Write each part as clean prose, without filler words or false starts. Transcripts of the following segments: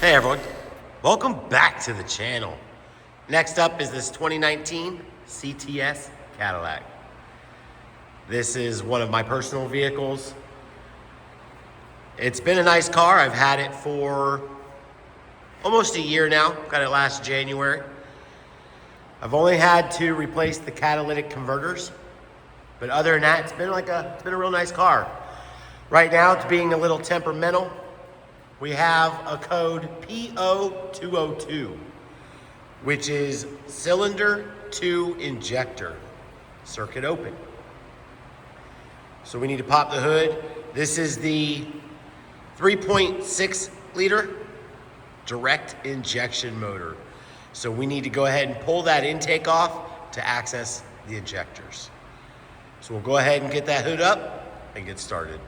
Hey everyone, welcome back to the channel. Next up is this 2019 CTS Cadillac. This is one of my personal vehicles. It's been a nice car. I've had it for almost a year now. Got it last January. I've only had to replace the catalytic converters, but other than that, it's been a real nice car. Right now, it's being a little temperamental. We have a code PO202, which is cylinder to injector, circuit open. So we need to pop the hood. This is the 3.6 liter direct injection motor. So we need to go ahead and pull that intake off to access the injectors. So we'll go ahead and get that hood up and get started.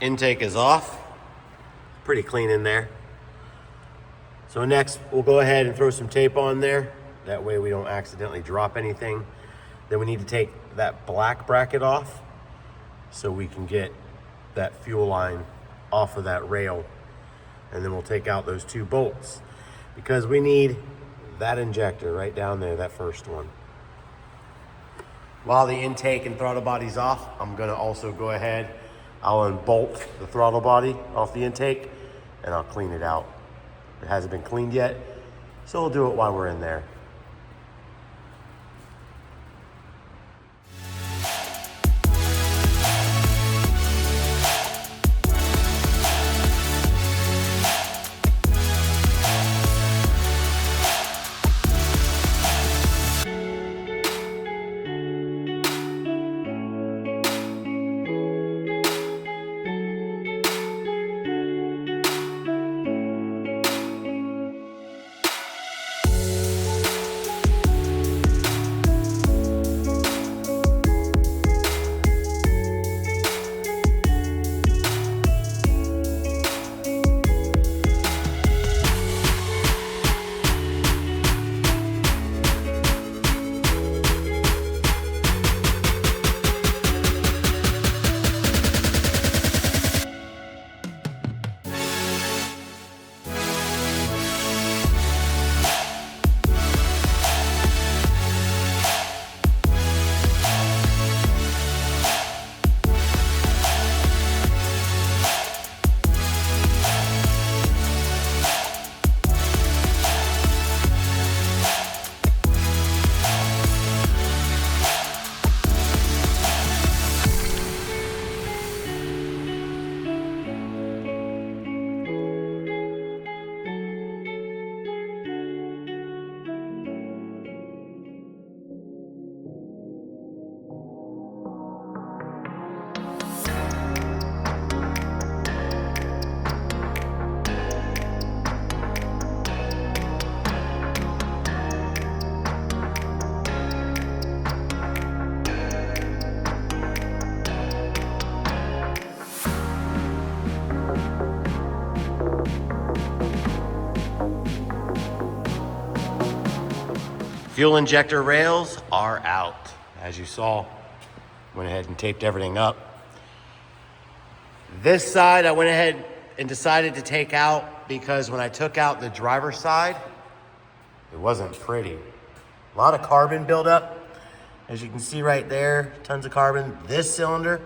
Intake is off, pretty clean in there. So next we'll go ahead and throw some tape on there. That way we don't accidentally drop anything. Then we need to take that black bracket off so we can get that fuel line off of that rail. And then we'll take out those two bolts because we need that injector right down there, that first one. While the intake and throttle body's off, I'm gonna also go ahead, I'll unbolt the throttle body off the intake and I'll clean it out. It hasn't been cleaned yet, so we'll do it while we're in there. Fuel injector rails are out. As you saw, went ahead and taped everything up. This side I went ahead and decided to take out because when I took out the driver's side, it wasn't pretty. A lot of carbon buildup. As you can see right there, tons of carbon. This cylinder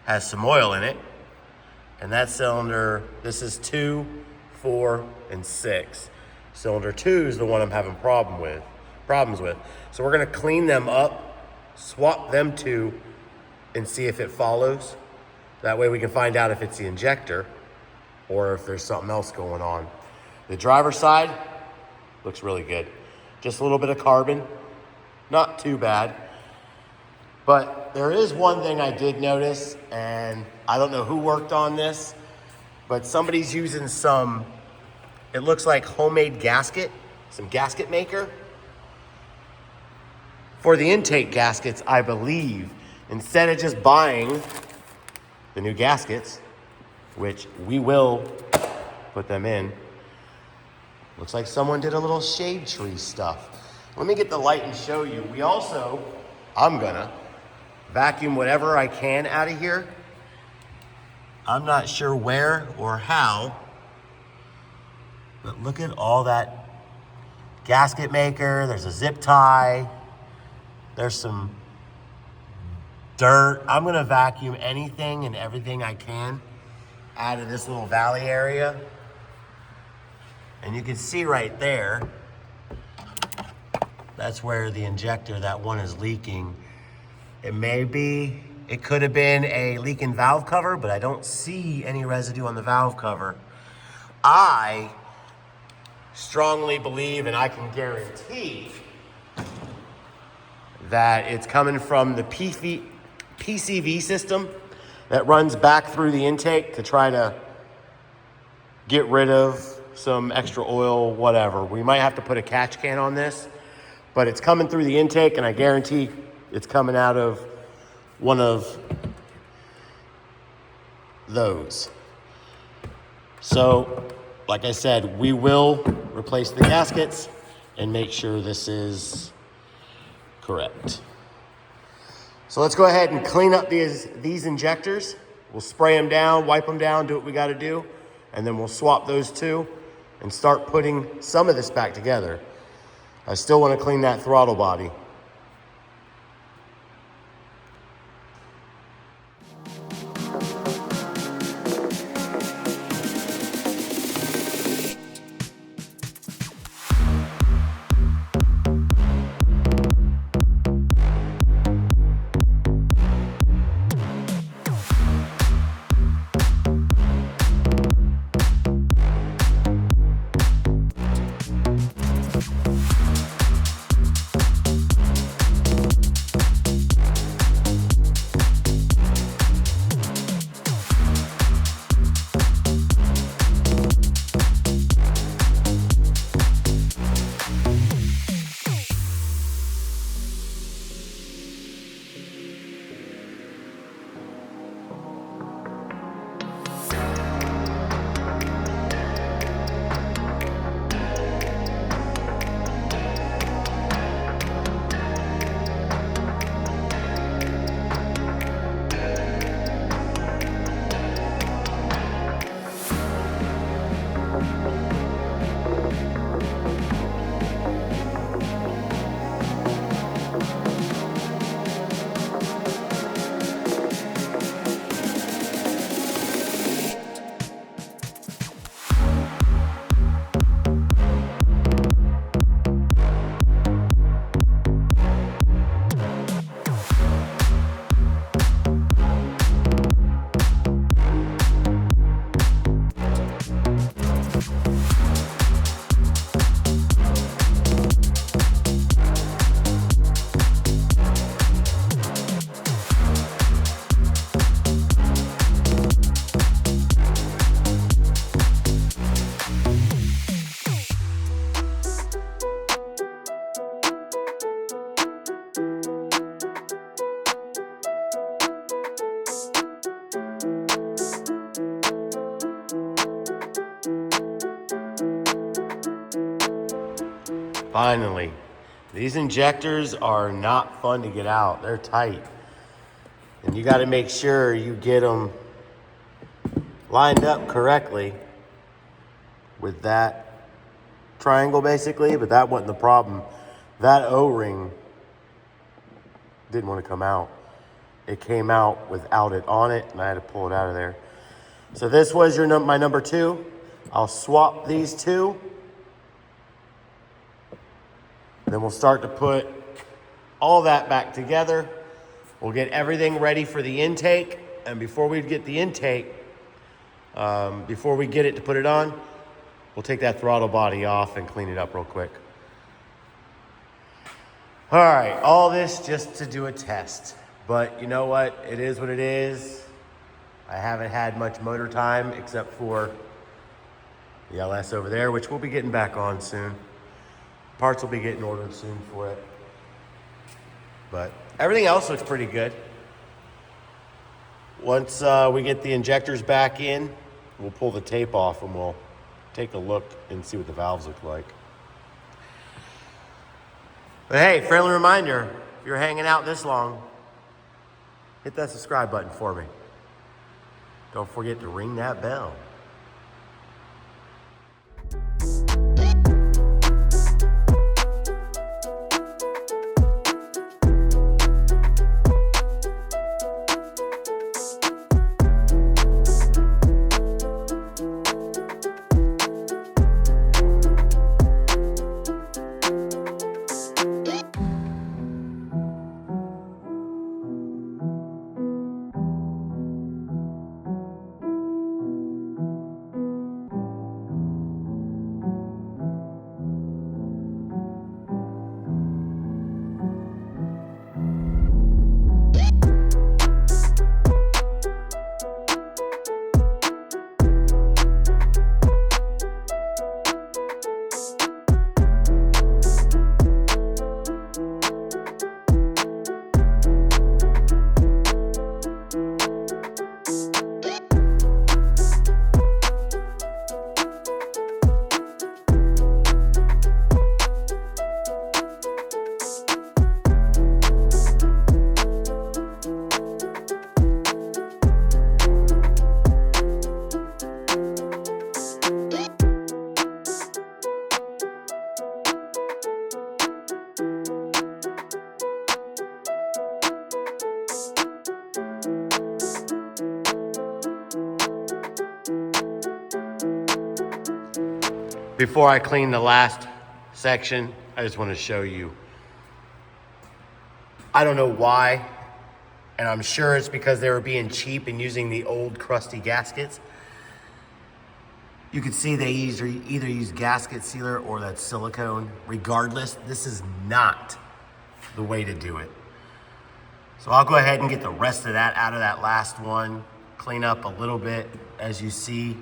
has some oil in it. And that cylinder, this is 2, 4, and 6. Cylinder 2 is the one I'm having problems with. So we're gonna clean them up, swap them two, and see if it follows. That way we can find out if it's the injector or if there's something else going on. The driver's side looks really good. Just a little bit of carbon. Not too bad. But there is one thing I did notice, and I don't know who worked on this, but somebody's using some, it looks like homemade gasket, some gasket maker. For the intake gaskets, I believe, instead of just buying the new gaskets, which we will put them in, looks like someone did a little shade tree stuff. Let me get the light and show you. We also, I'm gonna vacuum whatever I can out of here. I'm not sure where or how, but look at all that gasket maker. There's a zip tie. There's some dirt. I'm gonna vacuum anything and everything I can out of this little valley area. And you can see right there, that's where the injector, that one is leaking. It could have been a leaking valve cover, but I don't see any residue on the valve cover. I strongly believe, and I can guarantee, that it's coming from the PCV system that runs back through the intake to try to get rid of some extra oil, whatever. We might have to put a catch can on this, but it's coming through the intake, and I guarantee it's coming out of one of those. So, like I said, we will replace the gaskets and make sure this is correct. So let's go ahead and clean up these injectors. We'll spray them down, wipe them down, do what we gotta do, and then we'll swap those two and start putting some of this back together. I still wanna clean that throttle body. Finally, these injectors are not fun to get out. They're tight. And you gotta make sure you get them lined up correctly with that triangle basically, but that wasn't the problem. That O-ring didn't want to come out. It came out without it on it, and I had to pull it out of there. So this was my number 2. I'll swap these two. Then we'll start to put all that back together. We'll get everything ready for the intake. And before we get the intake, before we get it to put it on, we'll take that throttle body off and clean it up real quick. All right, all this just to do a test. But you know what? It is what it is. I haven't had much motor time except for the LS over there, which we'll be getting back on soon. Parts will be getting ordered soon for it. But everything else looks pretty good. Once we get the injectors back in, we'll pull the tape off and we'll take a look and see what the valves look like. But hey, friendly reminder, if you're hanging out this long, hit that subscribe button for me. Don't forget to ring that bell. Before I clean the last section, I just want to show you. I don't know why, and I'm sure it's because they were being cheap and using the old crusty gaskets. You can see they either use gasket sealer or that silicone. Regardless, this is not the way to do it. So I'll go ahead and get the rest of that out of that last one, clean up a little bit, as you see.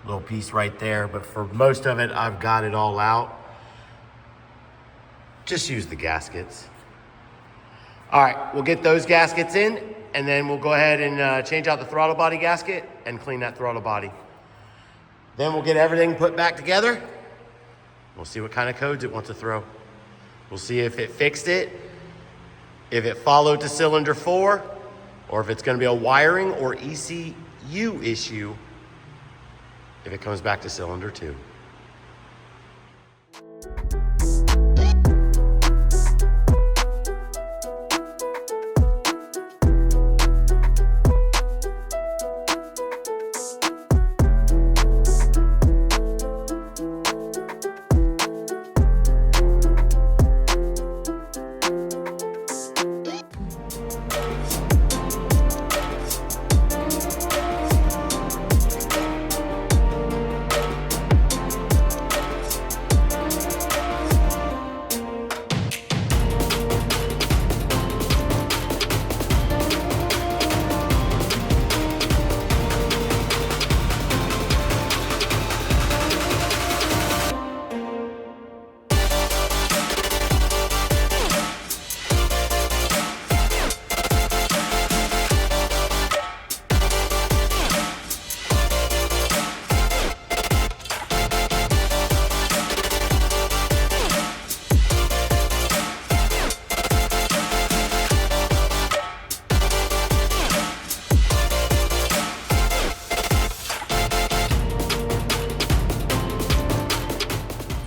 Little piece right there, but for most of it, I've got it all out. Just use the gaskets. All right, we'll get those gaskets in, and then we'll go ahead and change out the throttle body gasket and clean that throttle body. Then we'll get everything put back together. We'll see what kind of codes it wants to throw. We'll see if it fixed it, if it followed to cylinder 4, or if it's gonna be a wiring or ECU issue if it comes back to cylinder 2.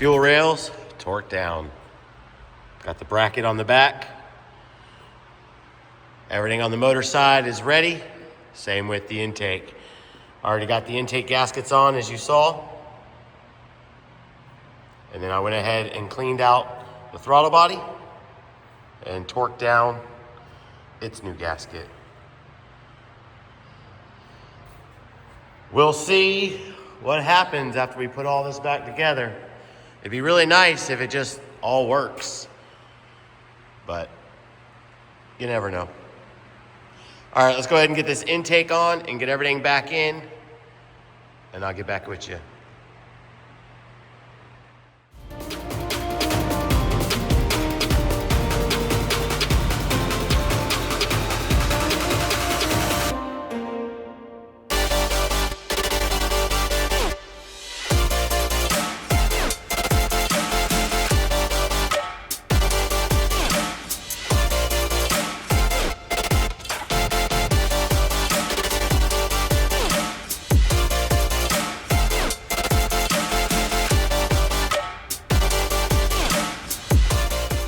Fuel rails, torque down. Got the bracket on the back. Everything on the motor side is ready. Same with the intake. Already got the intake gaskets on, as you saw. And then I went ahead and cleaned out the throttle body and torqued down its new gasket. We'll see what happens after we put all this back together. It'd be really nice if it just all works. but you never know. All right, let's go ahead and get this intake on and get everything back in, and I'll get back with you.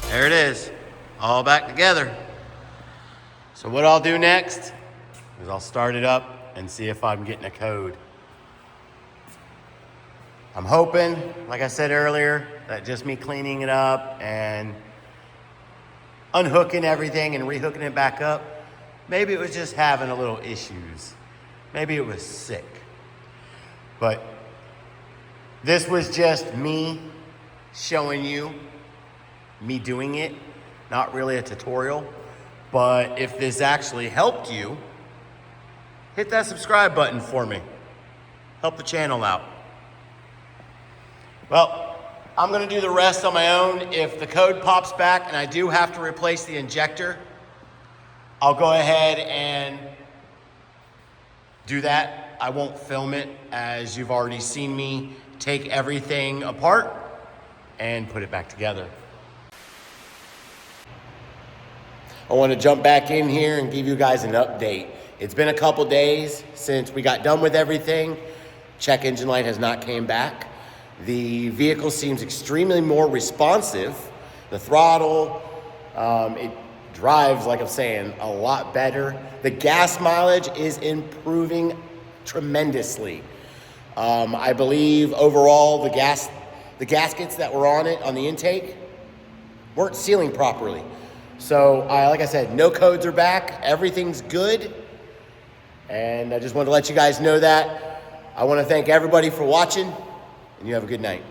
There it is, all back together. So what I'll do next is I'll start it up and see if I'm getting a code. I'm hoping, like I said earlier, that just me cleaning it up and unhooking everything and rehooking it back up, maybe it was just having a little issues. Maybe it was sick. But this was just me showing you me doing it, not really a tutorial. But if this actually helped you, hit that subscribe button for me. Help the channel out. Well, I'm gonna do the rest on my own. If the code pops back and I do have to replace the injector, I'll go ahead and do that. I won't film it, as you've already seen me take everything apart and put it back together. I want to jump back in here and give you guys an update. It's been a couple days since we got done with everything. Check engine light has not came back. The vehicle seems extremely more responsive. The throttle, it drives, like I'm saying, a lot better. The gas mileage is improving tremendously. I believe overall the gaskets that were on it, on the intake, weren't sealing properly. So, like I said, no codes are back. Everything's good. And I just wanted to let you guys know that. I want to thank everybody for watching, and you have a good night.